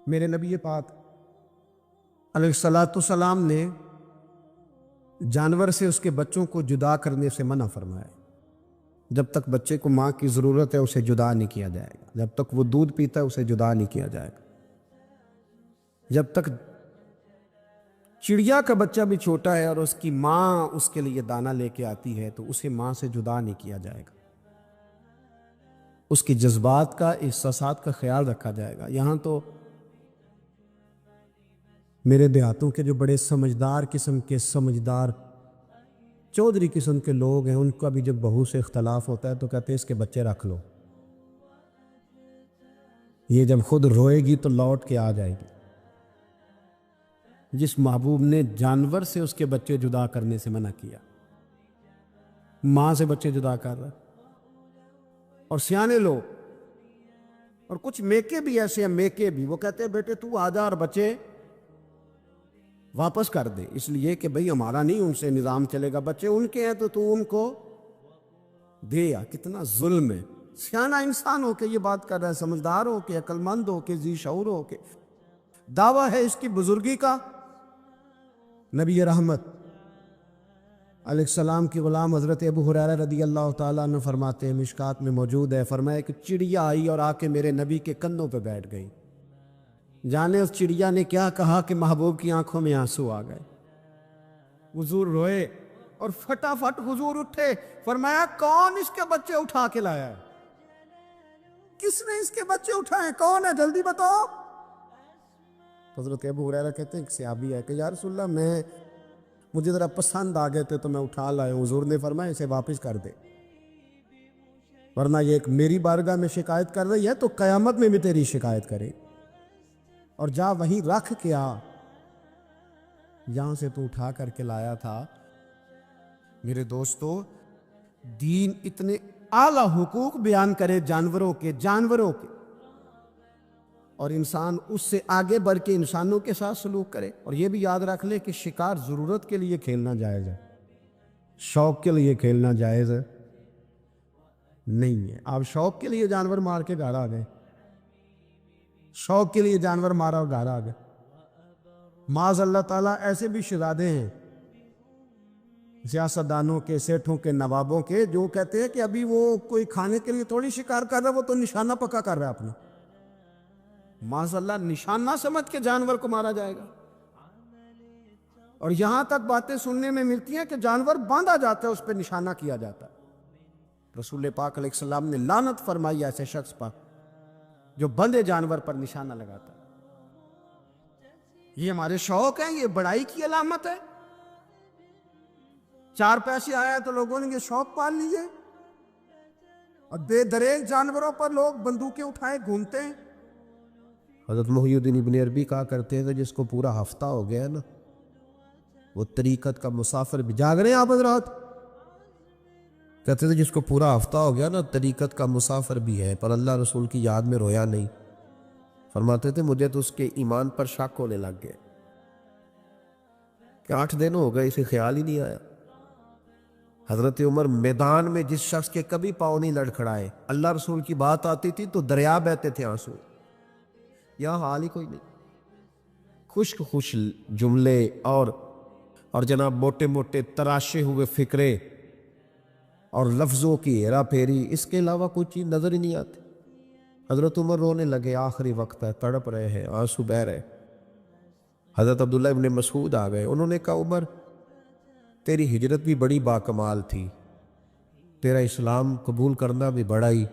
میرے نبی پاک علیہ الصلاۃ والسلام نے جانور سے اس کے بچوں کو جدا کرنے سے منع فرمایا۔ جب تک بچے کو ماں کی ضرورت ہے اسے جدا نہیں کیا جائے گا، جب تک وہ دودھ پیتا ہے اسے جدا نہیں کیا جائے گا، جب تک چڑیا کا بچہ بھی چھوٹا ہے اور اس کی ماں اس کے لیے دانہ لے کے آتی ہے تو اسے ماں سے جدا نہیں کیا جائے گا، اس کی جذبات کا، احساسات کا خیال رکھا جائے گا۔ یہاں تو میرے دیہاتوں کے جو بڑے سمجھدار قسم کے سمجھدار چودھری قسم کے لوگ ہیں، ان کا بھی جب بہو سے اختلاف ہوتا ہے تو کہتے ہیں اس کے بچے رکھ لو، یہ جب خود روئے گی تو لوٹ کے آ جائے گی۔ جس محبوب نے جانور سے اس کے بچے جدا کرنے سے منع کیا، ماں سے بچے جدا کر رہا۔ اور سیانے لوگ اور کچھ میکے بھی ایسے ہیں، میکے بھی وہ کہتے ہیں بیٹے تو آ جا اور بچے واپس کر دے، اس لیے کہ بھئی ہمارا نہیں ان سے نظام چلے گا، بچے ان کے ہیں تو ان کو دے۔ یا کتنا ظلم ہے۔ سیانہ انسان ہو کے یہ بات کر رہا ہے، سمجھدار ہو کے، عقل مند ہو کے، ذی شعور ہو کے، دعویٰ ہے اس کی بزرگی کا۔ نبی رحمت علیہ السلام کی غلام حضرت ابو ہریرہ رضی اللہ تعالیٰ عنہ فرماتے ہیں، مشکات میں موجود ہے، فرمایا کہ چڑیا آئی اور آ کے میرے نبی کے کندھوں پہ بیٹھ گئی۔ جانے اس چڑیا نے کیا کہا کہ محبوب کی آنکھوں میں آنسو آ گئے، حضور روئے اور فٹافٹ حضور اٹھے، فرمایا کون اس کے بچے اٹھا کے لایا ہے؟ کس نے اس کے بچے اٹھائے؟ کون ہے؟ جلدی بتاؤ۔ حضرت ابو ہریرہ کہتے ہیں ایک صحابی ہے کہ یا رسول اللہ مجھے ذرا پسند آ گئے تھے تو میں اٹھا لایا ہوں۔ حضور نے فرمایا اسے واپس کر دے، ورنہ یہ ایک میری بارگاہ میں شکایت کر رہی ہے تو قیامت میں بھی تیری شکایت کرے، اور جا وہیں رکھ کے آ جہاں سے تو اٹھا کر کے لایا تھا۔ میرے دوستو، دین اتنے اعلیٰ حقوق بیان کرے جانوروں کے اور انسان اس سے آگے بڑھ کے انسانوں کے ساتھ سلوک کرے۔ اور یہ بھی یاد رکھ لے کہ شکار ضرورت کے لیے کھیلنا جائز ہے، شوق کے لیے کھیلنا جائز نہیں ہے۔ آپ شوق کے لیے جانور مار کے گھر آ گئے، شوق کے لیے جانور مارا اور گھر آ گئے۔ معاذ اللہ تعالیٰ ایسے بھی شہزادے ہیں سیاستدانوں کے، سیٹھوں کے، نوابوں کے، جو کہتے ہیں کہ ابھی وہ کوئی کھانے کے لیے تھوڑی شکار کر رہا ہے، وہ تو نشانہ پکا کر رہا ہے اپنا۔ معاذ اللہ نشانہ سمجھ کے جانور کو مارا جائے گا۔ اور یہاں تک باتیں سننے میں ملتی ہیں کہ جانور باندھا جاتا ہے، اس پہ نشانہ کیا جاتا ہے۔ رسول پاک علیہ السلام نے لعنت فرمائی ایسے شخص پر جو بندھے جانور پر نشانہ لگاتا ہے۔ یہ ہمارے شوق ہیں، یہ بڑائی کی علامت ہے۔ چار پیسے آیا تو لوگوں نے یہ شوق پال لیے، اور بے دریغ جانوروں پر لوگ بندوقیں اٹھائے گھومتے ہیں۔ حضرت محی الدین ابن عربی کہا کرتے تھے جس کو پورا ہفتہ ہو گیا نا وہ طریقت کا مسافر بھی، جاگ رہے ہیں آپ حضرات؟ کہتے تھے جس کو پورا ہفتہ ہو گیا نا طریقت کا مسافر بھی ہے، پر اللہ رسول کی یاد میں رویا نہیں۔ فرماتے تھے مجھے تو اس کے ایمان پر شک ہونے لگ گئے کہ 8 دن ہو گئے اسے خیال ہی نہیں آیا۔ حضرت عمر میدان میں جس شخص کے کبھی پاؤں نہیں لڑکھڑائے، اللہ رسول کی بات آتی تھی تو دریا بہتے تھے آنسو، یہاں حال ہی کوئی نہیں۔ خشک جملے اور جناب موٹے موٹے تراشے ہوئے فکرے اور لفظوں کی ہیرا پھیری، اس کے علاوہ کوئی چیز نظر ہی نہیں آتی۔ حضرت عمر رونے لگے، آخری وقت ہے، تڑپ رہے ہیں، آنسو بہہ رہے۔ حضرت عبداللہ ابن مسعود آ گئے، انہوں نے کہا عمر تیری ہجرت بھی بڑی باکمال تھی، تیرا اسلام قبول کرنا بھی بڑا ہی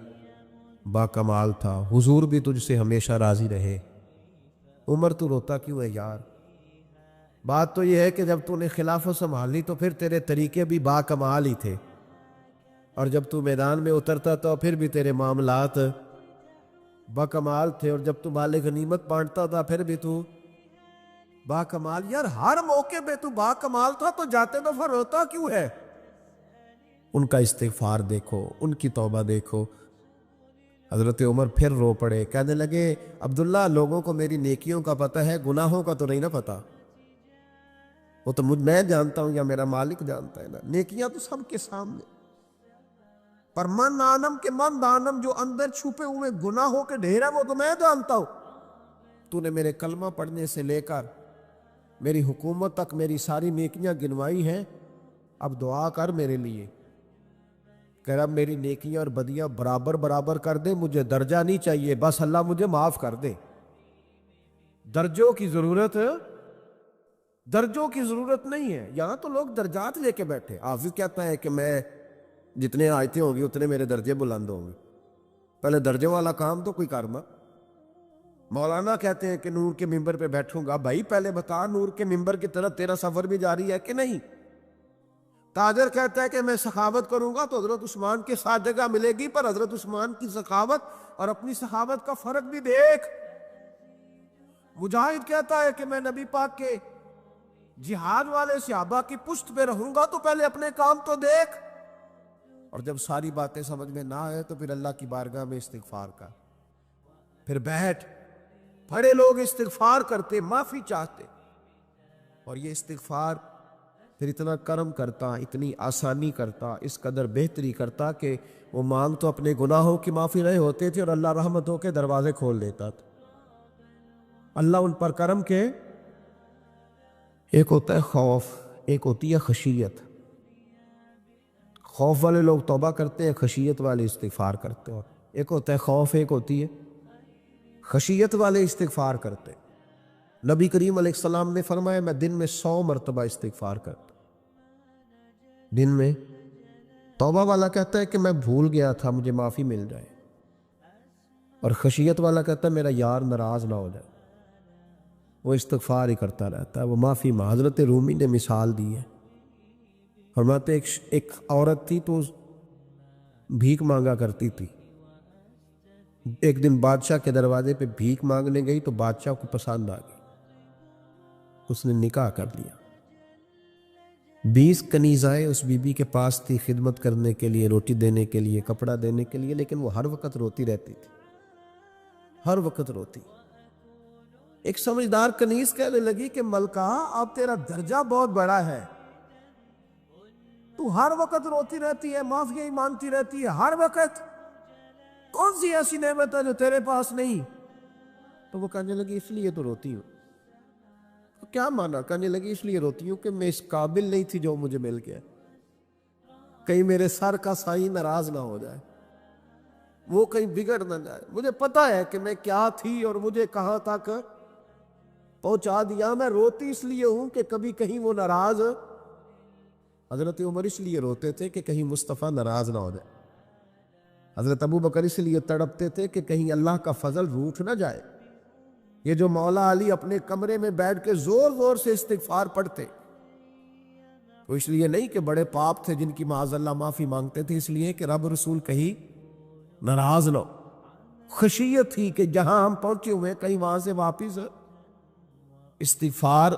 باکمال تھا، حضور بھی تجھ سے ہمیشہ راضی رہے۔ عمر تو روتا کیوں ہے یار؟ بات تو یہ ہے کہ جب تو نے خلافت سنبھالی تو پھر تیرے طریقے بھی باکمال ہی تھے، اور جب تو میدان میں اترتا تو پھر بھی تیرے معاملات باکمال تھے، اور جب تو مال غنیمت بانٹتا تھا پھر بھی تو باکمال۔ یار ہر موقع پہ تو باکمال تھا تو جاتے دفعہ روتا کیوں ہے؟ ان کا استغفار دیکھو، ان کی توبہ دیکھو۔ حضرت عمر پھر رو پڑے، کہنے لگے عبداللہ لوگوں کو میری نیکیوں کا پتہ ہے، گناہوں کا تو نہیں نا پتہ۔ وہ تو میں جانتا ہوں یا میرا مالک جانتا ہے نا، نیکیاں تو سب کے سامنے، پر من آنم کے من دانم جو اندر چھپے ہوئے گناہوں کے ڈھیر ہے وہ تو میں جانتا ہوں۔ تو نے میرے کلمہ پڑھنے سے لے کر میری حکومت تک میری ساری نیکیاں گنوائی ہیں، اب دعا کر میرے لیے کہ رب میری نیکیاں اور بدیاں برابر برابر کر دے، مجھے درجہ نہیں چاہیے، بس اللہ مجھے معاف کر دے۔ درجوں کی ضرورت نہیں ہے۔ یہاں تو لوگ درجات لے کے بیٹھے۔ حافظ کہتا ہے کہ میں جتنے آیتیں ہوں گی اتنے میرے درجے بلند ہوں گے۔ پہلے درجے والا کام تو کوئی کرنا۔ مولانا کہتے ہیں کہ نور کے ممبر پہ بیٹھوں گا، بھائی پہلے بتا نور کے ممبر کی طرف تیرا سفر بھی جاری ہے کہ نہیں؟ تاجر کہتا ہے کہ میں سخاوت کروں گا تو حضرت عثمان کے ساتھ جگہ ملے گی، پر حضرت عثمان کی سخاوت اور اپنی سخاوت کا فرق بھی دیکھ۔ مجاہد کہتا ہے کہ میں نبی پاک کے جہاد والے صحابہ کی پشت پہ رہوں گا تو پہلے اپنے کام تو دیکھ۔ اور جب ساری باتیں سمجھ میں نہ آئے تو پھر اللہ کی بارگاہ میں استغفار کا، پھر بیٹھ۔ بڑے لوگ استغفار کرتے، معافی چاہتے، اور یہ استغفار پھر اتنا کرم کرتا، اتنی آسانی کرتا، اس قدر بہتری کرتا کہ وہ مانگ تو اپنے گناہوں کی معافی رہے ہوتے تھے اور اللہ رحمتوں کے دروازے کھول دیتا تھا۔ اللہ ان پر کرم کے، ایک ہوتا ہے خوف، ایک ہوتی ہے خشیت۔ خوف والے لوگ توبہ کرتے ہیں، خشیت والے استغفار کرتے ہیں۔ ایک ہوتا ہے خوف، ایک ہوتی ہے خشیت والے استغفار کرتے۔ نبی کریم علیہ السلام نے فرمایا میں دن میں 100 مرتبہ استغفار کرتا، دن میں۔ توبہ والا کہتا ہے کہ میں بھول گیا تھا، مجھے معافی مل جائے، اور خشیت والا کہتا ہے میرا یار ناراض نہ ہو جائے، وہ استغفار ہی کرتا رہتا ہے، وہ معافی مانگ۔ حضرت رومی نے مثال دی ہے، فرماتے ایک عورت تھی تو بھیک مانگا کرتی تھی۔ ایک دن بادشاہ کے دروازے پہ بھیک مانگنے گئی تو بادشاہ کو پسند آ گئی، اس نے نکاح کر لیا۔ 20 کنیزائیں اس بی بی کے پاس تھی خدمت کرنے کے لیے، روٹی دینے کے لیے، کپڑا دینے کے لیے، لیکن وہ ہر وقت روتی رہتی تھی، ہر وقت روتی۔ ایک سمجھدار کنیز کہنے لگی کہ ملکہ اب تیرا درجہ بہت بڑا ہے، تو ہر وقت روتی رہتی ہے، معافی مانگتی رہتی ہے ہر وقت، کون سی ایسی نعمت ہے جو تیرے پاس نہیں؟ تو وہ کہنے لگی اس لیے تو روتی ہوں۔ تو کیا مانا؟ کہنے لگی اس لیے روتی ہوں کہ میں اس قابل نہیں تھی جو مجھے مل گیا، کہیں میرے سر کا سائیں ناراض نہ ہو جائے، وہ کہیں بگڑ نہ جائے۔ مجھے پتا ہے کہ میں کیا تھی اور مجھے کہاں تک پہنچا دیا، میں روتی اس لیے ہوں کہ کبھی کہیں وہ ناراض۔ حضرت عمر اس لیے روتے تھے کہ کہیں مصطفیٰ ناراض نہ ہو جائے۔ حضرت ابو بکر اس لیے تڑپتے تھے کہ کہیں اللہ کا فضل روٹھ نہ جائے۔ یہ جو مولا علی اپنے کمرے میں بیٹھ کے زور زور سے استغفار پڑھتے، تو اس لیے نہیں کہ بڑے پاپ تھے جن کی معاذ اللہ معافی مانگتے تھے، اس لیے کہ رب رسول کہیں ناراض نہ ہو۔ خشیت تھی کہ جہاں ہم پہنچے ہوئے کہیں وہاں سے واپس۔ استغفار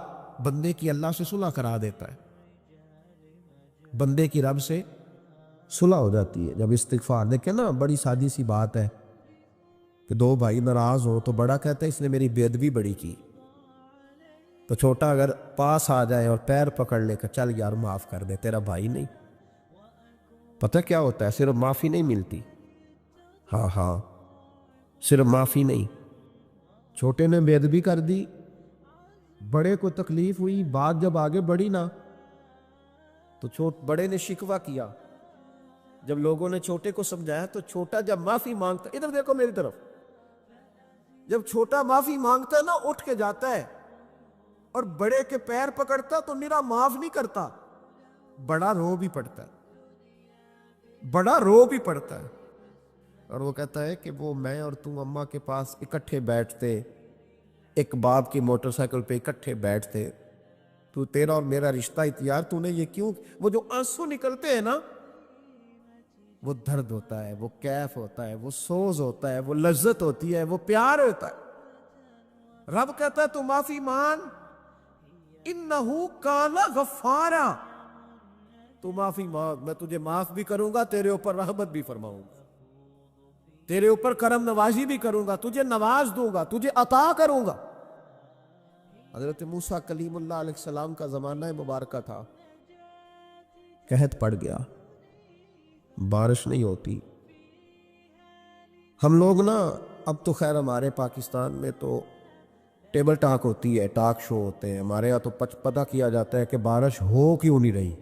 بندے کی اللہ سے صلح کرا دیتا ہے، بندے کی رب سے صلح ہو جاتی ہے جب استغفار۔ دیکھیں نا، بڑی سادی سی بات ہے کہ دو بھائی ناراض ہو تو بڑا کہتا ہے اس نے میری بے ادبی بڑی کی، تو چھوٹا اگر پاس آ جائے اور پیر پکڑ لے کر چل یار معاف کر دے، تیرا بھائی نہیں۔ پتہ کیا ہوتا ہے؟ صرف معافی نہیں ملتی، ہاں صرف معافی نہیں، چھوٹے نے بے ادبی کر دی، بڑے کو تکلیف ہوئی، بات جب آگے بڑھی نا تو بڑے نے شکوہ کیا۔ جب لوگوں نے چھوٹے کو سمجھایا تو چھوٹا جب معافی مانگتا، ادھر دیکھو میری طرف، جب چھوٹا معافی مانگتا ہے نا اٹھ کے جاتا ہے اور بڑے کے پیر پکڑتا تو میرا معاف نہیں کرتا، بڑا رو بھی پڑتا ہے، بڑا رو بھی پڑتا ہے، اور وہ کہتا ہے کہ وہ میں اور تم اماں کے پاس اکٹھے بیٹھتے، ایک باپ کی موٹر سائیکل پہ اکٹھے بیٹھتے، تو تیرا اور میرا رشتہ یار تو نے یہ کیوں؟ وہ جو آنسو نکلتے ہیں نا، وہ درد ہوتا ہے، وہ کیف ہوتا ہے، وہ سوز ہوتا ہے، وہ لذت ہوتی ہے، وہ پیار ہوتا ہے۔ رب کہتا ہے تو معافی مان، انہو کان غفارا، تو معافی مانگ، میں تجھے معاف بھی کروں گا، تیرے اوپر رحمت بھی فرماؤں گا، تیرے اوپر کرم نوازی بھی کروں گا، تجھے نواز دوں گا، تجھے عطا کروں گا۔ حضرت موسیٰ کلیم اللہ علیہ السلام کا زمانہ مبارکہ تھا، قحط پڑ گیا، بارش نہیں ہوتی۔ ہم لوگ نا اب تو خیر ہمارے پاکستان میں تو ٹیبل ٹاک ہوتی ہے، ٹاک شو ہوتے ہیں ہمارے یہاں، تو پتہ کیا جاتا ہے کہ بارش ہو کیوں نہیں رہی،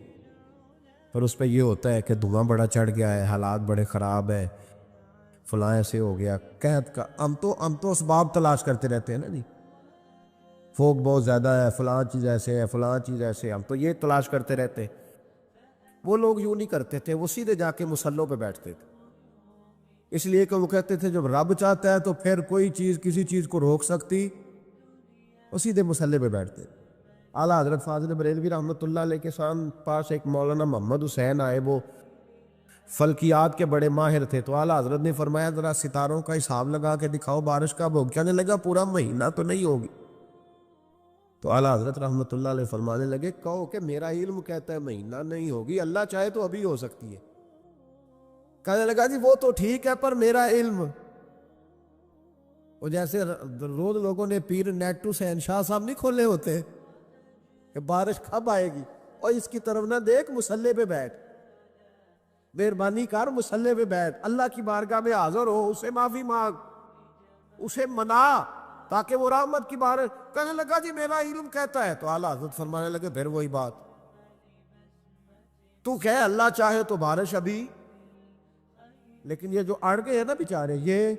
پھر اس پہ یہ ہوتا ہے کہ دھواں بڑا چڑھ گیا ہے، حالات بڑے خراب ہے، فلاں ایسے ہو گیا، قحط کا ہم تو اسباب تلاش کرتے رہتے ہیں نا جی، فوگ بہت زیادہ ہے، فلاں چیز ایسے ہے، فلاں چیز ایسے ہے، ہم تو یہ تلاش کرتے رہتے ہیں۔ وہ لوگ یوں نہیں کرتے تھے، وہ سیدھے جا کے مصلوں پہ بیٹھتے تھے، اس لیے کہ وہ کہتے تھے جب رب چاہتا ہے تو پھر کوئی چیز کسی چیز کو روک سکتی، وہ سیدھے مصلے پہ بیٹھتے۔ اعلیٰ حضرت فاضل بریلوی رحمۃ اللہ علیہ کے پاس ایک مولانا محمد حسین آئے، وہ فلکیات کے بڑے ماہر تھے، تو اعلیٰ حضرت نے فرمایا ذرا ستاروں کا حساب لگا کے دکھاؤ بارش کب ہوگی، کہنے لگا پورا مہینہ تو نہیں ہوگی۔ تو اعلیٰ حضرت رحمۃ اللہ علیہ فرمانے لگے کہو کہ میرا علم کہتا ہے مہینہ نہیں ہوگی، اللہ چاہے تو ابھی ہو سکتی ہے۔ کہنے لگا جی وہ تو ٹھیک ہے پر میرا علم، وہ جیسے روز لوگوں نے پیر نیٹو شہنشاہ صاحب نہیں کھولے ہوتے کہ بارش کب آئے گی، اور اس کی طرف نہ دیکھ، مصلے پہ بیٹھ، مہربانی کر مصلے پہ بیٹھ، اللہ کی بارگاہ میں حاضر ہو، اسے معافی مانگ، اسے منا تاکہ وہ رحمت کی بارش۔ کہنے لگا جی میرا علم کہتا ہے، تو اعلیٰ حضرت فرمانے لگے پھر وہی بات، تو کہ اللہ چاہے تو بارش ابھی، لیکن یہ جو اڑ گئے ہیں نا بیچارے، یہ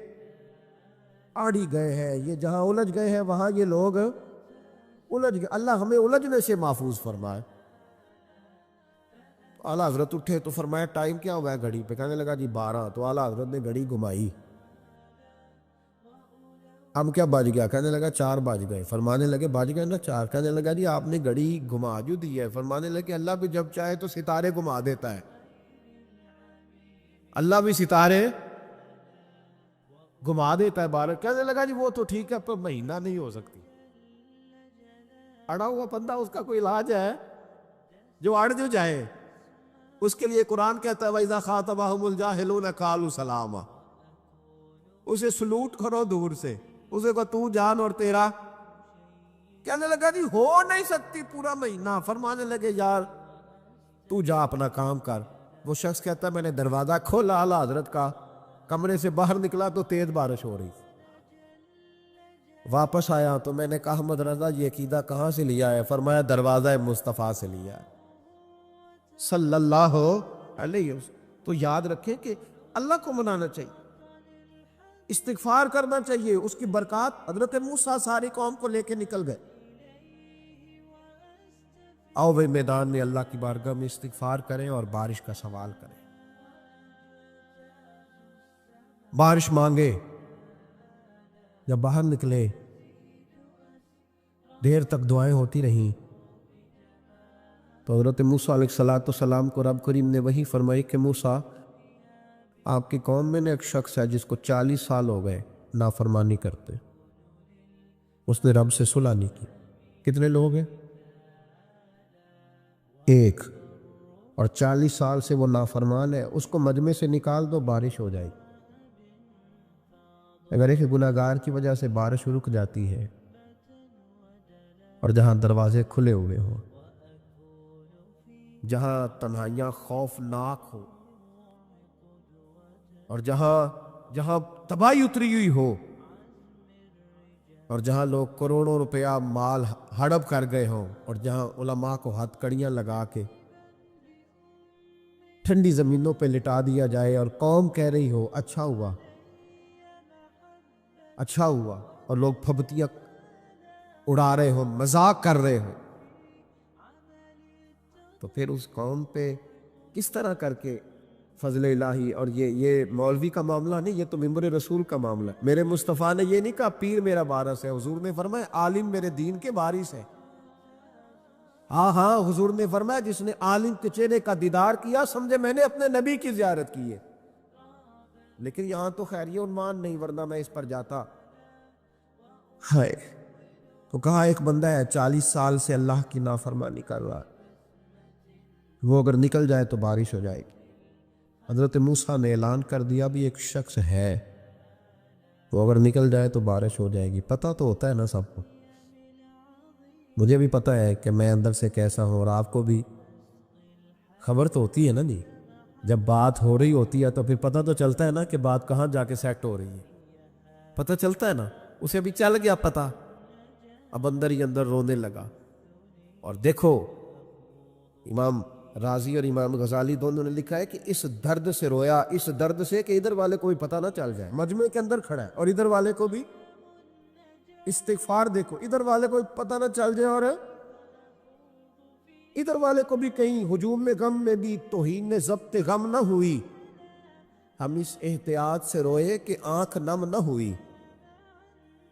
اڑ ہی گئے ہیں، یہ جہاں الجھ گئے ہیں وہاں یہ لوگ الجھ گئے، اللہ ہمیں الجھنے سے محفوظ فرمائے۔ اعلیٰ حضرت اٹھے تو فرمایا ٹائم کیا ہوا ہے گھڑی پہ، کہنے لگا جی 12، تو اعلیٰ حضرت نے گھڑی گھمائی، اب کیا بج گیا، کہنے لگا 4 بج گئے، فرمانے لگے بج گئے نا 4، کہنے لگا جی آپ نے گھڑی گھما جو دی ہے، فرمانے لگے اللہ بھی جب چاہے تو ستارے گھما دیتا ہے، اللہ بھی ستارے گھما دیتا ہے بارش۔ کہنے لگا جی وہ تو ٹھیک ہے پر مہینہ نہیں ہو سکتی، اڑا ہوا بندہ اس کا کوئی علاج ہے، جو اڑ جو جائے اس کے لیے قرآن کہتا ہے وَإِذَا خَاطَبَهُمُ الْجَاهِلُونَ قَالُوا سَلَامًا، اسے سلوٹ کرو دور سے، اسے کہو تو جان اور تیرا۔ کہنے لگا جی ہو نہیں سکتی پورا مہینہ، فرمانے لگے یار تو جا اپنا کام کر۔ وہ شخص کہتا ہے میں نے دروازہ کھولا اعلیٰ حضرت کا، کمرے سے باہر نکلا تو تیز بارش ہو رہی، واپس آیا تو میں نے کہا احمد رضا یہ عقیدہ کہاں سے لیا ہے، فرمایا دروازہ مصطفیٰ سے لیا ہے صلی اللہ علیہ وسلم۔ تو یاد رکھیں کہ اللہ کو منانا چاہیے، استغفار کرنا چاہیے، اس کی برکات۔ حضرت موسیٰ ساری قوم کو لے کے نکل گئے، آؤ بھائی میدان میں اللہ کی بارگاہ میں استغفار کریں اور بارش کا سوال کریں، بارش مانگے۔ جب باہر نکلے دیر تک دعائیں ہوتی رہیں، تو حضرت موسیٰ علیہ السلام کو رب کریم نے وحی فرمائی کہ موسیٰ آپ کی قوم میں نے ایک شخص ہے جس کو 40 سال ہو گئے نافرمانی کرتے، اس نے رب سے صلح نہیں کی۔ کتنے لوگ ہیں؟ ایک، اور 40 سال سے وہ نافرمان ہے، اس کو مجمع سے نکال دو بارش ہو جائے گی۔ اگر ایک گناہگار کی وجہ سے بارش رک جاتی ہے، اور جہاں دروازے کھلے ہوئے ہوں، جہاں تنہائیاں خوفناک ہو، اور جہاں تباہی اتری ہوئی ہو، اور جہاں لوگ کروڑوں روپیہ مال ہڑپ کر گئے ہوں، اور جہاں علماء کو ہتھ کڑیاں لگا کے ٹھنڈی زمینوں پہ لٹا دیا جائے، اور قوم کہہ رہی ہو اچھا ہوا اچھا ہوا، اور لوگ پھبتیاں اڑا رہے ہوں، مذاق کر رہے ہوں، تو پھر اس قوم پہ کس طرح کر کے فضل الہی۔ اور یہ مولوی کا معاملہ نہیں، یہ تو ممبر رسول کا معاملہ ہے۔ میرے مصطفیٰ نے یہ نہیں کہا پیر میرا وارث ہے، حضور نے فرمایا عالم میرے دین کے وارث ہے۔ ہاں حضور نے فرمایا جس نے عالم کے چہرے کا دیدار کیا سمجھے میں نے اپنے نبی کی زیارت کی ہے۔ لیکن یہاں تو خیر یہ عنوان نہیں، ورنہ میں اس پر جاتا۔ ہائے، تو کہا ایک بندہ ہے 40 سال سے اللہ کی نافرمانی کر رہا ہے، وہ اگر نکل جائے تو بارش ہو جائے گی۔ حضرت موسیٰ نے اعلان کر دیا بھی ایک شخص ہے، وہ اگر نکل جائے تو بارش ہو جائے گی۔ پتہ تو ہوتا ہے نا سب کو، مجھے بھی پتہ ہے کہ میں اندر سے کیسا ہوں، اور آپ کو بھی خبر تو ہوتی ہے نا جی۔ جب بات ہو رہی ہوتی ہے تو پھر پتہ تو چلتا ہے نا کہ بات کہاں جا کے سیٹ ہو رہی ہے، پتہ چلتا ہے نا، اسے بھی چل گیا پتہ اب اندر ہی اندر رونے لگا. اور دیکھو امام رازی اور امام غزالی دونوں نے لکھا ہے کہ اس درد سے رویا، اس درد سے کہ ادھر والے کو بھی پتہ نہ چل جائے، مجمع کے اندر کھڑا ہے اور ادھر والے کو بھی استغفار، دیکھو ادھر والے کو پتہ نہ چل جائے اور ادھر والے کو بھی کہیں ہجوم میں غم میں بھی توہین نے ضبط غم نہ ہوئی. ہم اس احتیاط سے روئے کہ آنکھ نم نہ ہوئی.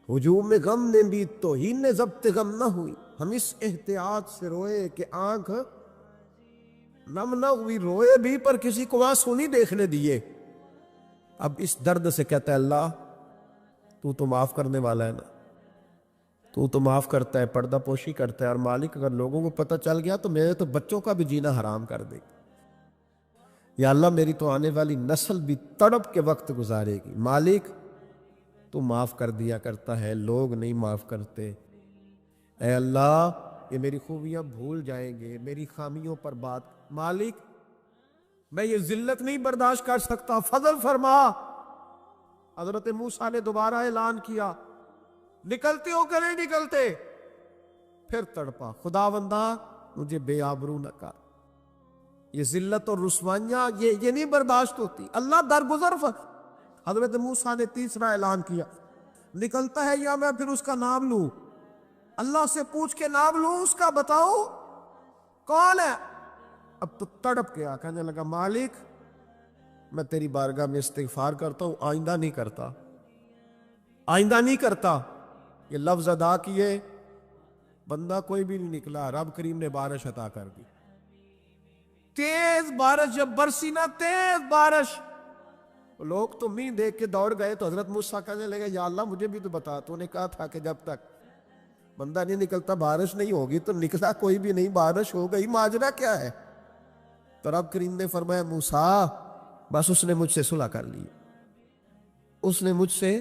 ہجوم میں غم نے بھی توہین نے ضبط غم نہ ہوئی. ہم اس احتیاط سے روئے کہ آنکھ نم نہ ہوئی. روئے بھی پر کسی کو آنسو نہیں دیکھنے دیے. اب اس درد سے کہتا ہے اللہ تو معاف کرنے والا ہے نا، تو معاف کرتا ہے، پردہ پوشی کرتا ہے. اور مالک اگر لوگوں کو پتہ چل گیا تو میرے تو بچوں کا بھی جینا حرام کر دے. یا اللہ میری تو آنے والی نسل بھی تڑپ کے وقت گزارے گی. مالک تو معاف کر دیا کرتا ہے، لوگ نہیں معاف کرتے. اے اللہ یہ میری خوبیاں بھول جائیں گے، میری خامیوں پر بات. مالک میں یہ ذلت نہیں برداشت کر سکتا، فضل فرما. حضرت موسیٰ نے دوبارہ اعلان کیا، نکلتے ہو کہ نہیں نکلتے؟ پھر تڑپا، خداوندا مجھے بے آبرو نہ کر. یہ ذلت اور رسوائیاں یہ نہیں برداشت ہوتی. اللہ درگزر حضرت موسیٰ نے تیسرا اعلان کیا، نکلتا ہے یا میں پھر اس کا نام لوں؟ اللہ سے پوچھ کے نام لوں اس کا، بتاؤ کون ہے؟ اب تو تڑپ گیا، کہنے لگا مالک میں تیری بارگاہ میں استغفار کرتا ہوں، آئندہ نہیں کرتا، آئندہ نہیں کرتا. یہ لفظ ادا کیے، بندہ کوئی بھی نہیں نکلا. رب کریم نے بارش عطا کر دی، تیز بارش. جب برسی نا تیز بارش، لوگ تو مین دیکھ کے دوڑ گئے. تو حضرت موسیٰ کہنے لگے یا اللہ مجھے بھی تو بتا، تو نے کہا تھا کہ جب تک بندہ نہیں نکلتا بارش نہیں ہوگی. تو نکلا کوئی بھی نہیں، بارش ہو گئی، ماجرا کیا ہے؟ تو رب کریم نے فرمایا موسیٰ بس اس نے مجھ سے صلح کر لی، اس نے مجھ سے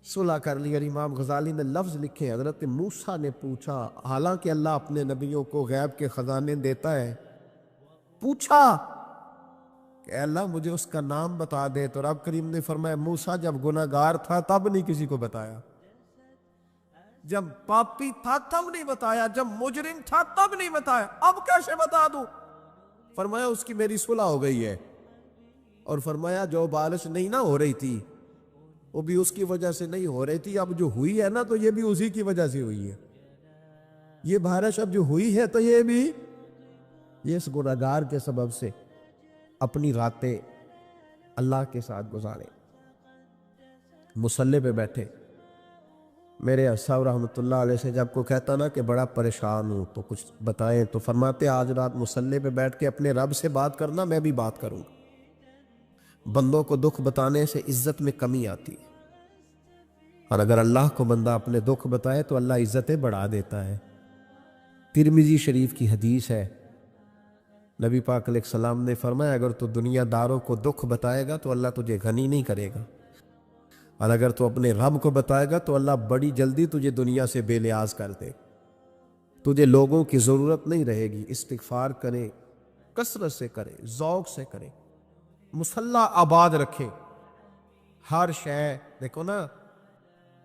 صلح کر لی. اور امام غزالی نے لفظ لکھے، حضرت موسیٰ نے پوچھا، حالانکہ اللہ اپنے نبیوں کو غیب کے خزانے دیتا ہے، پوچھا کہ اے اللہ مجھے اس کا نام بتا دے. تو رب کریم نے فرمایا موسیٰ جب گناہ گار تھا تب نہیں کسی کو بتایا، جب پاپی تھا تب نہیں بتایا، جب مجرم تھا تب نہیں بتایا، اب کیسے بتا دوں؟ فرمایا اس کی میری صلح ہو گئی ہے. اور فرمایا جو بارش نہیں نہ ہو رہی تھی وہ بھی اس کی وجہ سے نہیں ہو رہی تھی، اب جو ہوئی ہے نا تو یہ بھی اسی کی وجہ سے ہوئی ہے. یہ بارش اب جو ہوئی ہے تو یہ بھی یہ اس گناہگار کے سبب سے. اپنی راتیں اللہ کے ساتھ گزارے، مصلی پہ بیٹھے. میرے صاحب رحمۃ اللہ علیہ سے جب کوئی کہتا نا کہ بڑا پریشان ہوں تو کچھ بتائیں، تو فرماتے آج رات مصلی پہ بیٹھ کے اپنے رب سے بات کرنا، میں بھی بات کروں گا. بندوں کو دکھ بتانے سے عزت میں کمی آتی ہے، اور اگر اللہ کو بندہ اپنے دکھ بتائے تو اللہ عزتیں بڑھا دیتا ہے. ترمذی شریف کی حدیث ہے، نبی پاک علیہ السلام نے فرمایا اگر تو دنیا داروں کو دکھ بتائے گا تو اللہ تجھے غنی نہیں کرے گا، اور اگر تو اپنے رب کو بتائے گا تو اللہ بڑی جلدی تجھے دنیا سے بے نیاز کر دے. تجھے لوگوں کی ضرورت نہیں رہے گی. استغفار کرے، کثرت سے کرے، ذوق سے کرے، مصلی آباد رکھے. ہر شے دیکھو نا،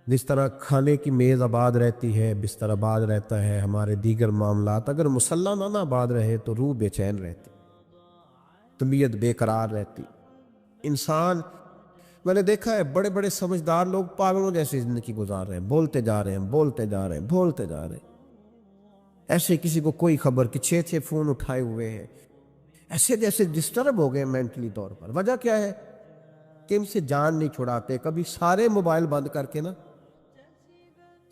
جس طرح کھانے کی میز آباد رہتی ہے، بستر آباد رہتا ہے، ہمارے دیگر معاملات، اگر مصلی نہ آباد رہے تو روح بے چین رہتی، طبیعت بے قرار رہتی. انسان میں نے دیکھا ہے بڑے بڑے سمجھدار لوگ پاگلوں جیسی زندگی گزار رہے ہیں، بولتے جا رہے ہیں، بولتے جا رہے ہیں، بولتے جا رہے ہیں. ایسے کسی کو کوئی خبر کہ 6 فون اٹھائے ہوئے ہیں، ایسے جیسے ڈسٹرب ہو گئے مینٹلی طور پر. وجہ کیا ہے کہ ان سے جان نہیں چھڑاتے. کبھی سارے موبائل بند کر کے نا،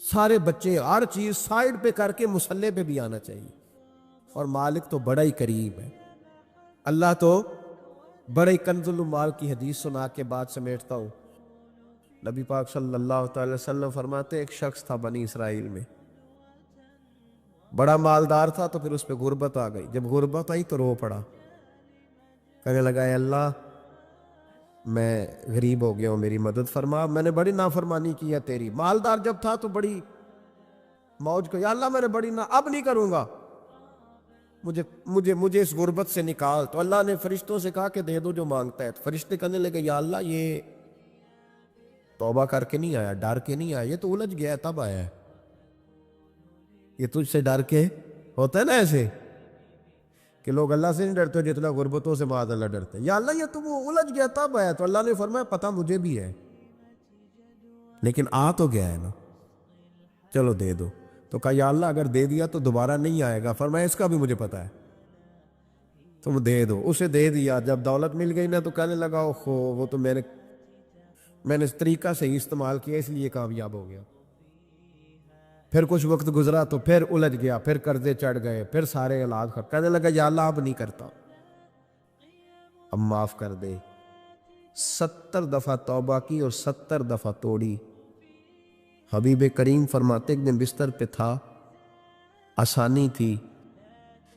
سارے بچے ہر چیز سائیڈ پہ کر کے مصلی پہ بھی آنا چاہیے. اور مالک تو بڑا ہی قریب ہے، اللہ تو بڑے کنز المال کی حدیث سنا کے بعد سمیٹتا ہوں. نبی پاک صلی اللہ تعالی وسلم فرماتے ایک شخص تھا بنی اسرائیل میں، بڑا مالدار تھا، تو پھر اس پہ غربت آ گئی. جب غربت آئی تو رو پڑا، کہنے لگا اے اللہ میں غریب ہو گیا ہوں، میری مدد فرما، میں نے بڑی نافرمانی کی ہے تیری. مالدار جب تھا تو بڑی موج کو، یا اللہ میں نے بڑی اب نہیں کروں گا، مجھے اس غربت سے نکال. تو اللہ نے فرشتوں سے کہا کہ دے دو جو مانگتا ہے. تو فرشتے کہنے لگے یا اللہ یہ توبہ کر کے نہیں آیا، ڈر کے نہیں آیا، یہ تو الجھ گیا ہے تب آیا ہے. یہ تجھ سے ڈر کے ہوتا ہے نا ایسے کہ لوگ اللہ سے نہیں ڈرتے جتنا غربتوں سے معاذ اللہ ڈرتے. یا اللہ یہ تو وہ الجھ گیا تب آیا, تو اللہ نے فرمایا پتہ مجھے بھی ہے, لیکن آ تو گیا ہے نا, چلو دے دو. تو کہا یا اللہ اگر دے دیا تو دوبارہ نہیں آئے گا. فرمایا اس کا بھی مجھے پتہ ہے, تم دے دو. اسے دے دیا. جب دولت مل گئی نا تو کہنے لگا اوہو وہ تو میں نے اس طریقہ سے ہی استعمال کیا اس لیے کامیاب ہو گیا. پھر کچھ وقت گزرا تو پھر الجھ گیا, پھر قرضے چڑھ گئے, پھر سارے علاج کر. کہنے لگا یا اللہ اب نہیں کرتا, اب معاف کر دے. 70 دفعہ توبہ کی اور 70 دفعہ توڑی. حبیب کریم فرماتے ایک دن بستر پہ تھا, آسانی تھی,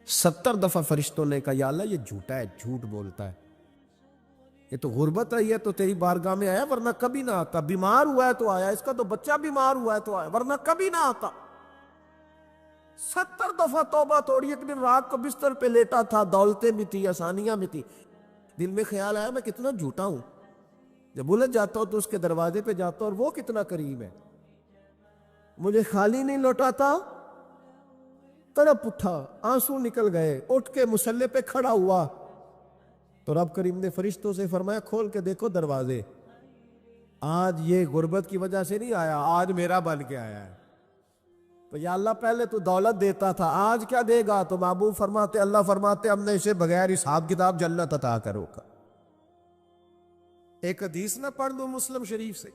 70 دفعہ فرشتوں نے کہا یا اللہ یہ جھوٹا ہے, جھوٹ بولتا ہے, یہ تو غربت آئی ہے تو تیری بارگاہ میں آیا ورنہ کبھی نہ آتا. بیمار ہوا ہے تو آیا, اس کا تو بچہ بیمار ہوا ہے تو آیا ورنہ کبھی نہ آتا. 70 دفعہ توبہ توڑی. ایک دن رات کو بستر پہ لیٹا تھا, دولتیں بھی تھی, آسانیاں بھی تھی. دل میں خیال آیا میں کتنا جھوٹا ہوں, جب الجھ جاتا ہوں تو اس کے دروازے پہ جاتا ہوں اور وہ کتنا قریب ہے, مجھے خالی نہیں لوٹاتا. تڑپ اٹھا, آنسو نکل گئے, اٹھ کے مصلے پہ کھڑا ہوا تو رب کریم نے فرشتوں سے فرمایا کھول کے دیکھو دروازے, آج یہ غربت کی وجہ سے نہیں آیا, آج میرا بن کے آیا ہے. تو یا اللہ پہلے تو دولت دیتا تھا, آج کیا دے گا؟ تو محبوب فرماتے اللہ فرماتے ہم نے اسے بغیر حساب کتاب جنت عطا کرو گا. ایک حدیث نہ پڑھ لو مسلم شریف سے,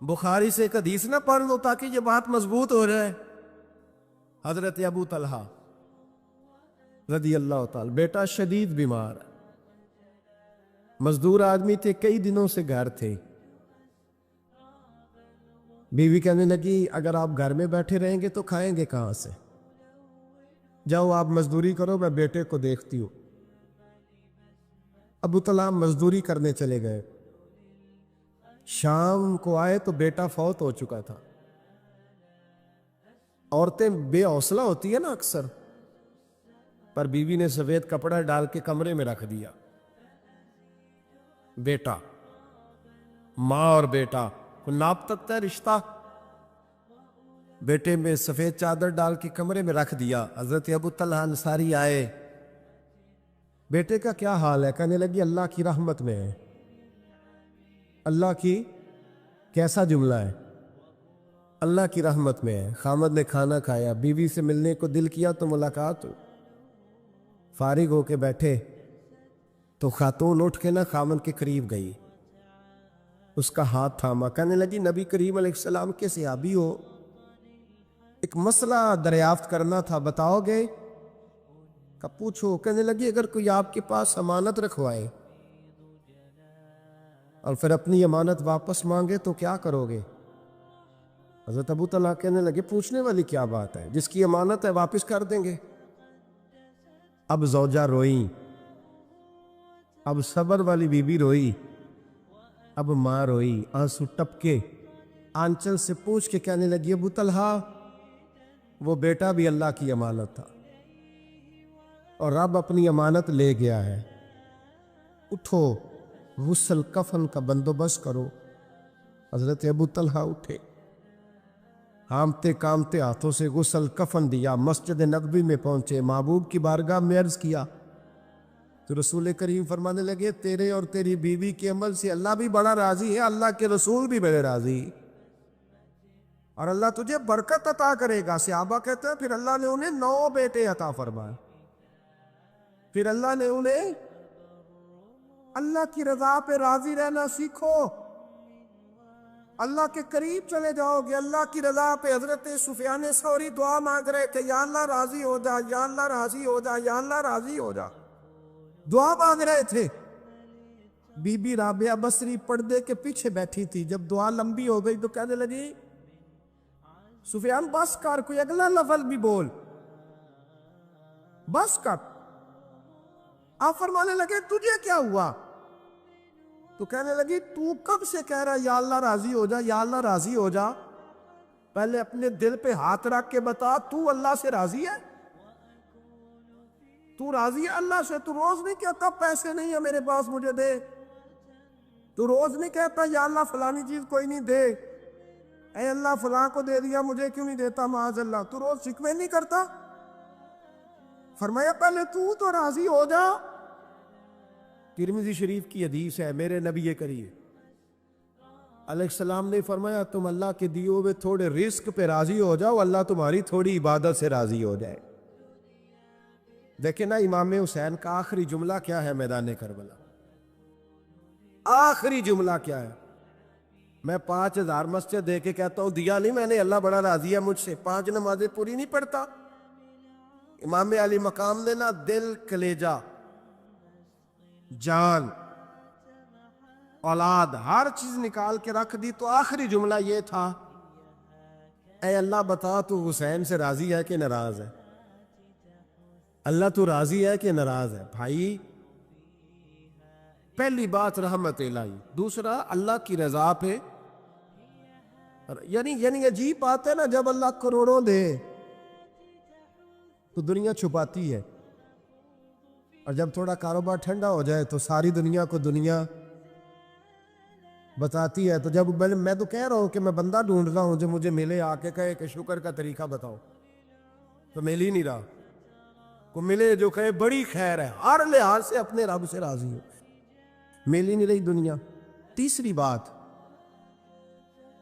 بخاری سے ایک حدیث نہ پڑھ لو تاکہ یہ بات مضبوط ہو جائے. حضرت ابو طلحہ رضی اللہ تعالی, بیٹا شدید بیمار, مزدور آدمی تھے, کئی دنوں سے گھر تھے. بیوی کہنے لگی اگر آپ گھر میں بیٹھے رہیں گے تو کھائیں گے کہاں سے, جاؤ آپ مزدوری کرو, میں بیٹے کو دیکھتی ہوں. ابو طلحہ مزدوری کرنے چلے گئے. شام کو آئے تو بیٹا فوت ہو چکا تھا. عورتیں بے حوصلہ ہوتی ہے نا اکثر, پر بیوی نے سفید کپڑا ڈال کے کمرے میں رکھ دیا. بیٹا, ماں اور بیٹا ناپ تک ہے رشتہ, بیٹے میں سفید چادر ڈال کے کمرے میں رکھ دیا. حضرت ابو طلحہ انصاری آئے, بیٹے کا کیا حال ہے؟ کہنے لگی اللہ کی رحمت میں ہے. اللہ کی کیسا جملہ ہے, اللہ کی رحمت میں ہے. خامد نے کھانا کھایا, بیوی سے ملنے کو دل کیا تو ملاقات ہو. فارغ ہو کے بیٹھے تو خاتون اٹھ کے نہ خامد کے قریب گئی, اس کا ہاتھ تھاما, کہنے لگی نبی کریم علیہ السلام کے صحابی ہو, ایک مسئلہ دریافت کرنا تھا, بتاؤ گے؟ کہ پوچھو. کہنے لگی اگر کوئی آپ کے پاس امانت رکھوائے اور پھر اپنی امانت واپس مانگے تو کیا کرو گے؟ حضرت ابو طلحہ کہنے لگے پوچھنے والی کیا بات ہے, جس کی امانت ہے واپس کر دیں گے. اب زوجہ روئی, اب صبر والی بی بی روئی, اب ماں روئی, آنسو ٹپکے, آنچل سے پوچھ کے کہنے لگی ابو طلحہ وہ بیٹا بھی اللہ کی امانت تھا اور رب اپنی امانت لے گیا ہے, اٹھو غسل کفن کا بندوبست کرو. حضرت ابو طلحہ اٹھے, ہامتے کامتے ہاتھوں سے غسل کفن دیا, مسجد نبوی میں پہنچے, محبوب کی بارگاہ میں عرض کیا تو رسول کریم فرمانے لگے تیرے اور تیری بیوی کے عمل سے اللہ بھی بڑا راضی ہے, اللہ کے رسول بھی بڑے راضی, اور اللہ تجھے برکت عطا کرے گا. صحابہ کہتے ہیں پھر اللہ نے انہیں 9 بیٹے عطا فرمائے. پھر اللہ نے انہیں اللہ کی رضا پہ راضی رہنا سیکھو, اللہ کے قریب چلے جاؤ گے, اللہ کی رضا پہ. حضرت سفیان ثوری دعا مانگ رہے تھے یا اللہ راضی ہو جا, یا اللہ راضی ہو جا, یا اللہ راضی ہو جا, دعا مانگ رہے تھے. بی بی رابعہ بصری پردے کے پیچھے بیٹھی تھی, جب دعا لمبی ہو گئی تو کہنے لگی سفیان بس کر, کوئی اگلا لفظ بھی بول, بس کر. آپ فرمانے لگے تجھے کیا ہوا؟ تو کہنے لگی تو کب سے کہہ رہا یا اللہ راضی ہو جا, یا اللہ راضی ہو جا, پہلے اپنے دل پہ ہاتھ رکھ کے بتا تو اللہ سے راضی ہے؟ تو راضی ہے اللہ سے؟ تو روز نہیں کہتا پیسے نہیں ہے میرے پاس مجھے دے, تو روز نہیں کہتا یا اللہ فلانی چیز کوئی نہیں دے, اے اللہ فلاں کو دے دیا مجھے کیوں نہیں دیتا معاذ اللہ، تو روز شکوے نہیں کرتا؟ فرمایا پہلے تو راضی ہو جا۔ ترمذی شریف کی حدیث ہے، میرے نبی کریم علیہ السلام نے فرمایا تم اللہ کے دیے ہوئے تھوڑے رزق پہ راضی ہو جاؤ، اللہ تمہاری تھوڑی عبادت سے راضی ہو جائے۔ دیکھیں نا امام حسین کا آخری جملہ کیا ہے میدان کربلا؟ آخری جملہ کیا ہے؟ میں 5000 مسجد دے کے کہتا ہوں دیا نہیں میں نے، اللہ بڑا راضی ہے مجھ سے، 5 نمازیں پوری نہیں پڑھتا۔ امام علی مقام نے نا دل، کلیجہ، جان، اولاد، ہر چیز نکال کے رکھ دی، تو آخری جملہ یہ تھا اے اللہ بتا تو حسین سے راضی ہے کہ ناراض ہے؟ اللہ تو راضی ہے کہ ناراض ہے؟ بھائی پہلی بات رحمت الہی، دوسرا اللہ کی رضا پہ، یعنی عجیب بات ہے نا، جب اللہ کروڑوں دے تو دنیا چھپاتی ہے، اور جب تھوڑا کاروبار ٹھنڈا ہو جائے تو ساری دنیا کو دنیا بتاتی ہے۔ تو جب میں تو کہہ رہا ہوں کہ میں بندہ ڈھونڈ رہا ہوں جو مجھے ملے، آ کے کہے کہ شکر کا طریقہ بتاؤ، تو مل ہی نہیں رہا۔ کو ملے جو کہے بڑی خیر ہے، ہر لحاظ سے اپنے رب سے راضی ہو، مل ہی نہیں رہی دنیا۔ تیسری بات،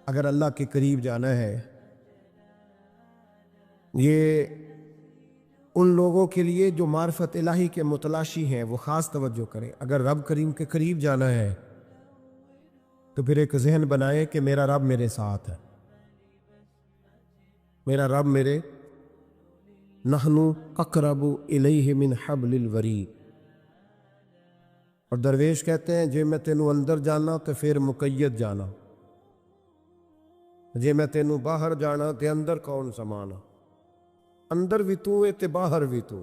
اگر اللہ کے قریب جانا ہے، یہ ان لوگوں کے لیے جو معرفت الہی کے متلاشی ہیں وہ خاص توجہ کریں۔ اگر رب کریم کے قریب جانا ہے تو پھر ایک ذہن بنائے کہ میرا رب میرے ساتھ ہے، میرا رب میرے، نحن اقرب الیہ من حبل الورید، اور درویش کہتے ہیں جے میں تینوں اندر جانا تو پھر مقید جانا، جے میں تینوں باہر جانا تے اندر کون سمانا، اندر بھی تو ہے تے باہر بھی تو،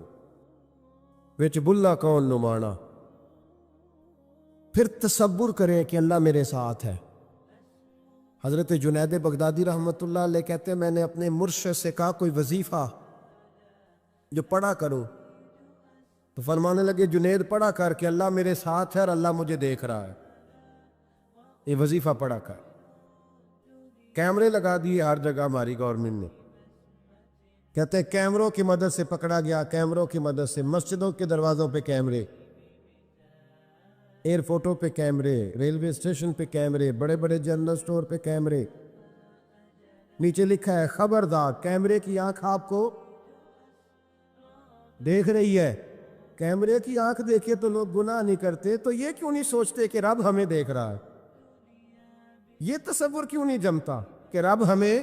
وچ بلا کون نمانا۔ پھر تصور کریں کہ اللہ میرے ساتھ ہے۔ حضرت جنید بغدادی رحمۃ اللہ علیہ کہتے ہیں میں نے اپنے مرشد سے کہا کوئی وظیفہ جو پڑھا کروں، تو فرمانے لگے جنید پڑھا کر کہ اللہ میرے ساتھ ہے اور اللہ مجھے دیکھ رہا ہے، یہ وظیفہ پڑھا کر۔ کیمرے لگا دیے ہر جگہ ہماری گورنمنٹ نے، کہتے ہیں کیمروں کی مدد سے پکڑا گیا، کیمروں کی مدد سے، مسجدوں کے دروازوں پہ کیمرے، ایئرپورٹوں پہ کیمرے، ریلوے اسٹیشن پہ کیمرے، بڑے بڑے جنرل سٹور پہ کیمرے، نیچے لکھا ہے خبردار کیمرے کی آنکھ آپ کو دیکھ رہی ہے۔ کیمرے کی آنکھ دیکھے تو لوگ گناہ نہیں کرتے، تو یہ کیوں نہیں سوچتے کہ رب ہمیں دیکھ رہا ہے؟ یہ تصور کیوں نہیں جمتا کہ رب ہمیں،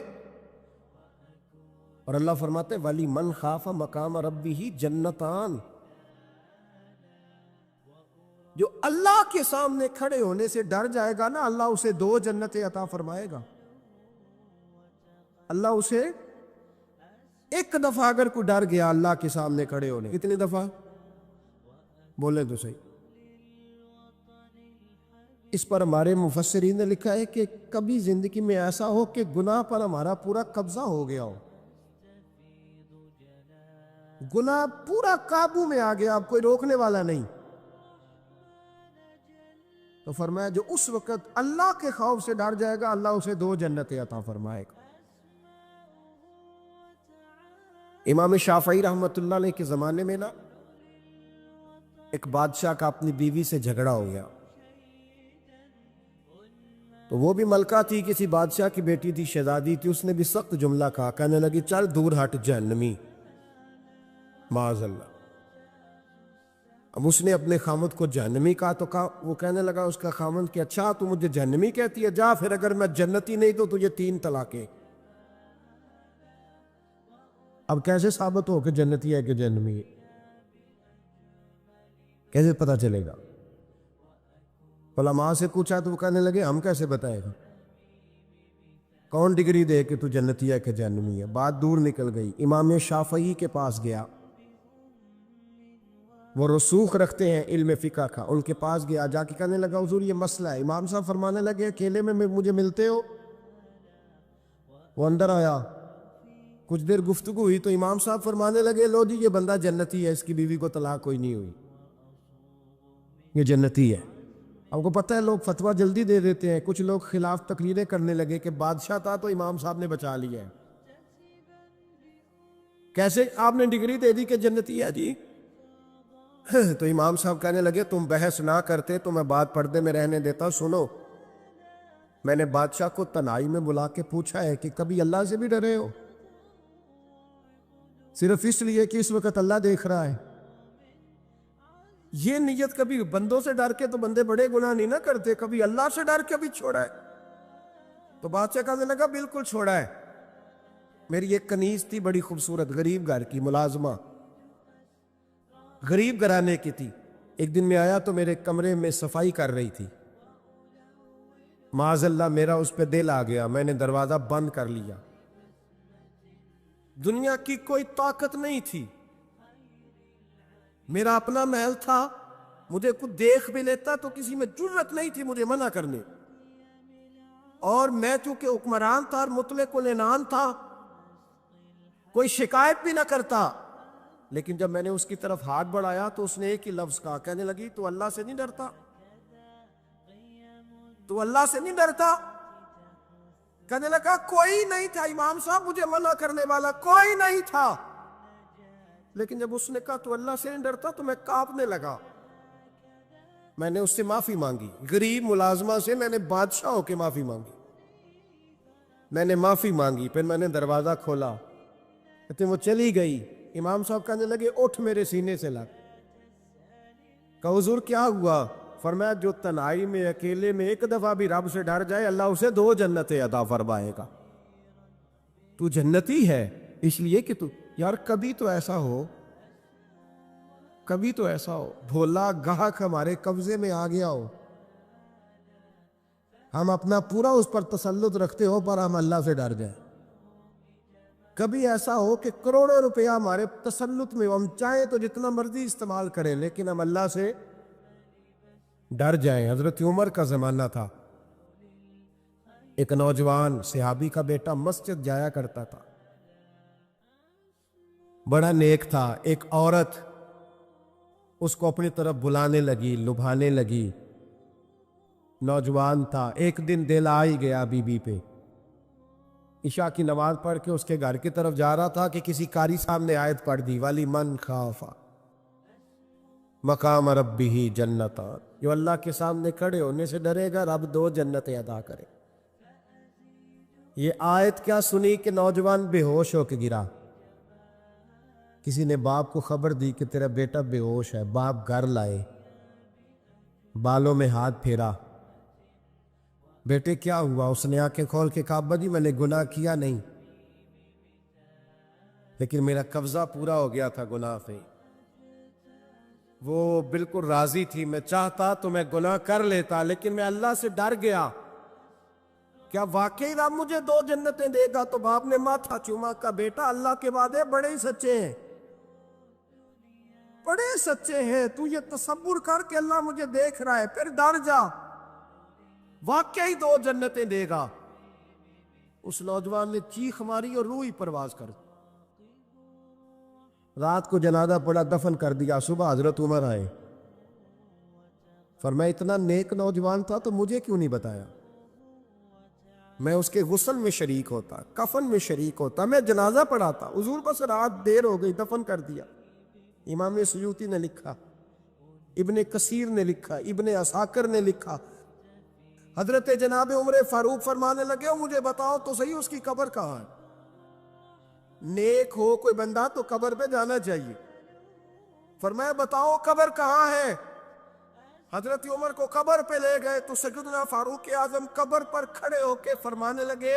اور اللہ فرماتے ولی من خاف مقام ربہ جنتان، جو اللہ کے سامنے کھڑے ہونے سے ڈر جائے گا نا، اللہ اسے 2 جنتیں عطا فرمائے گا۔ اللہ اسے ایک دفعہ اگر کوئی ڈر گیا اللہ کے سامنے کھڑے ہونے، کتنی دفعہ بولے تو صحیح؟ اس پر ہمارے مفسرین نے لکھا ہے کہ کبھی زندگی میں ایسا ہو کہ گناہ پر ہمارا پورا قبضہ ہو گیا ہو، گناہ پورا قابو میں آ گیا، اب کوئی روکنے والا نہیں، تو فرمایا جو اس وقت اللہ کے خوف سے ڈر جائے گا اللہ اسے 2 جنتیں عطا فرمائے گا۔ امام شافعی رحمۃ اللہ علیہ کے زمانے میں نا ایک بادشاہ کا اپنی بیوی سے جھگڑا ہو گیا، تو وہ بھی ملکہ تھی، کسی بادشاہ کی بیٹی تھی، شہزادی تھی، اس نے بھی سخت جملہ کہا، کہنے لگی چل دور ہٹ جہنمی، معاذ اللہ۔ اب اس نے اپنے خامد کو جہنمی کہا، تو وہ کہنے لگا اس کا خامد کہ اچھا تو مجھے جہنمی کہتی ہے، جا پھر اگر میں جنتی نہیں تو تجھے 3 طلاقیں۔ اب کیسے ثابت ہو کہ جنتی ہے کہ جہنمی ہے؟ کیسے پتہ چلے گا؟ علماء سے پوچھا تو وہ کہنے لگے ہم کیسے بتائے گا، کون ڈگری دے کہ تو جنتی ہے کہ جہنمی ہے؟ بات دور نکل گئی، امام شافعی کے پاس گیا، وہ رسوخ رکھتے ہیں علم فقہ کا، ان کے پاس گیا، جا کے کہنے لگا حضور یہ مسئلہ ہے۔ امام صاحب فرمانے لگے اکیلے میں مجھے ملتے ہو؟ وہ اندر آیا، کچھ دیر گفتگو ہوئی تو امام صاحب فرمانے لگے لو جی یہ بندہ جنتی ہے، اس کی بیوی کو طلاق کوئی نہیں ہوئی، یہ جنتی ہے۔ آپ کو پتہ ہے لوگ فتویٰ جلدی دے دیتے ہیں، کچھ لوگ خلاف تقریریں کرنے لگے کہ بادشاہ تھا تو امام صاحب نے بچا لیا ہے۔ کیسے آپ نے ڈگری دے دی کہ جنتی ہے جی؟ تو امام صاحب کہنے لگے تم بحث نہ کرتے تو میں بات پردے میں رہنے دیتا۔ سنو، میں نے بادشاہ کو تنہائی میں بلا کے پوچھا ہے کہ کبھی اللہ سے بھی ڈرے ہو؟ صرف اس لیے کہ اس وقت اللہ دیکھ رہا ہے۔ یہ نیت کبھی بندوں سے ڈر کے تو بندے بڑے گناہ نہیں نہ کرتے، کبھی اللہ سے ڈر کے بھی چھوڑا ہے۔ تو بادشاہ کہنے لگا بالکل چھوڑا ہے۔ میری ایک کنیز تھی بڑی خوبصورت، غریب گھر کی ملازمہ، غریب گھرانے کی تھی۔ ایک دن میں آیا تو میرے کمرے میں صفائی کر رہی تھی، معاذ اللہ میرا اس پہ دل آ گیا، میں نے دروازہ بند کر لیا۔ دنیا کی کوئی طاقت نہیں تھی، میرا اپنا محل تھا، مجھے کچھ دیکھ بھی لیتا تو کسی میں جرت نہیں تھی مجھے منع کرنے، اور میں چونکہ حکمران تھا اور مطلق العنان تھا، کوئی شکایت بھی نہ کرتا۔ لیکن جب میں نے اس کی طرف ہاتھ بڑھایا تو اس نے ایک ہی لفظ کہا، کہنے لگی تو اللہ سے نہیں ڈرتا؟ تو اللہ سے نہیں ڈرتا؟ کہنے لگا کوئی نہیں تھا امام صاحب مجھے منع کرنے والا، کوئی نہیں تھا۔ لیکن جب اس نے کہا تو اللہ سے نہیں ڈرتا تو میں کانپنے لگا۔ میں نے اس سے معافی مانگی، غریب ملازمہ سے میں نے بادشاہ ہو کے معافی مانگی۔ میں نے معافی مانگی، پھر میں نے دروازہ کھولا، کہتے وہ چلی گئی۔ امام صاحب کہنے لگے اٹھ میرے سینے سے لگ۔ کہا حضور کیا ہوا؟ فرمایا جو تنہائی میں اکیلے میں ایک دفعہ بھی رب سے ڈر جائے اللہ اسے 2 جنتیں عطا فرمائے گا۔ تو جنتی ہے اس لیے کہ تو یار کبھی تو ایسا ہو، کبھی تو ایسا ہو بھولا گاہک ہمارے قبضے میں آ گیا ہو، ہم اپنا پورا اس پر تسلط رکھتے ہو پر ہم اللہ سے ڈر جائیں۔ کبھی ایسا ہو کہ کروڑوں روپیہ ہمارے تسلط میں، ہم چاہیں تو جتنا مرضی استعمال کریں لیکن ہم اللہ سے ڈر جائیں۔ حضرت عمر کا زمانہ تھا، ایک نوجوان صحابی کا بیٹا مسجد جایا کرتا تھا، بڑا نیک تھا۔ ایک عورت اس کو اپنی طرف بلانے لگی، لبھانے لگی، نوجوان تھا۔ ایک دن دل آ ہی گیا بی بی پہ، عشاء کی نماز پڑھ کے اس کے گھر کی طرف جا رہا تھا کہ کسی قاری صاحب نے آیت پڑھ دی، وَلِمَنْ خَافَ مَقَامَ رَبِّهِ جَنَّتَانِ، جو اللہ کے سامنے کھڑے ہونے سے ڈرے گا رب 2 جنتیں عطا کرے۔ یہ آیت کیا سنی کہ نوجوان بے ہوش ہو کے گرا۔ کسی نے باپ کو خبر دی کہ تیرا بیٹا بے ہوش ہے، باپ گھر لائے، بالوں میں ہاتھ پھیرا، بیٹے کیا ہوا؟ اس نے آنکھیں کھول کے کہا ابا جی میں نے گناہ کیا نہیں، لیکن میرا قبضہ پورا ہو گیا تھا گناہ پہ۔ وہ بالکل راضی تھی، میں چاہتا تو میں گناہ کر لیتا لیکن میں اللہ سے ڈر گیا۔ کیا واقعی رب مجھے 2 جنتیں دے گا؟ تو باپ نے ماتھا چوما، کا بیٹا اللہ کے وعدے بڑے ہی سچے ہیں، بڑے سچے ہیں، تو یہ تصور کر کے اللہ مجھے دیکھ رہا ہے، پھر ڈر جا، واقعی 2 جنتیں دے گا۔ اس نوجوان نے چیخ ماری اور روح ہی پرواز کر دی۔ رات کو جنازہ پڑا، دفن کر دیا، صبح حضرت عمر آئے، فرمایا اتنا نیک نوجوان تھا تو مجھے کیوں نہیں بتایا؟ میں اس کے غسل میں شریک ہوتا، کفن میں شریک ہوتا، میں جنازہ پڑھاتا۔ حضور بس رات دیر ہو گئی، دفن کر دیا۔ امام سیوطی نے لکھا، ابن کثیر نے لکھا، ابن عساکر نے لکھا، حضرت جناب عمر فاروق فرمانے لگے مجھے بتاؤ تو صحیح اس کی قبر کہاں ہے؟ نیک ہو کوئی بندہ تو قبر پہ جانا چاہیے۔ فرمایا بتاؤ قبر کہاں ہے؟ حضرت عمر کو قبر پہ لے گئے تو سیدنا فاروق اعظم قبر پر کھڑے ہو کے فرمانے لگے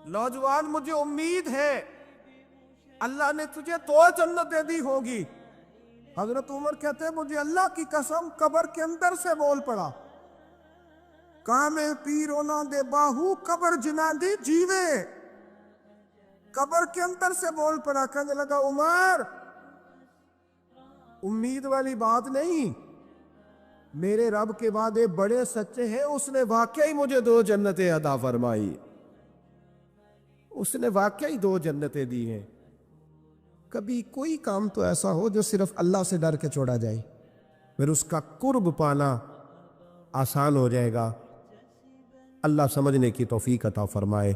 نوجوان مجھے امید ہے اللہ نے تجھے 2 جنتیں دی ہوگی۔ حضرت عمر کہتے ہیں مجھے اللہ کی قسم قبر کے اندر سے بول پڑا، کامے پیرونا دے باہو قبر جنا دی جیوے۔ قبر کے اندر سے بول پڑا، کہنے لگا عمر امید والی بات نہیں، میرے رب کے وعدے بڑے سچے ہیں، اس نے واقعی مجھے 2 جنتیں عطا فرمائی، اس نے واقعی 2 جنتیں دی ہیں۔ کبھی کوئی کام تو ایسا ہو جو صرف اللہ سے ڈر کے چھوڑا جائے، پھر اس کا قرب پانا آسان ہو جائے گا۔ اللہ سمجھنے کی توفیق عطا فرمائے۔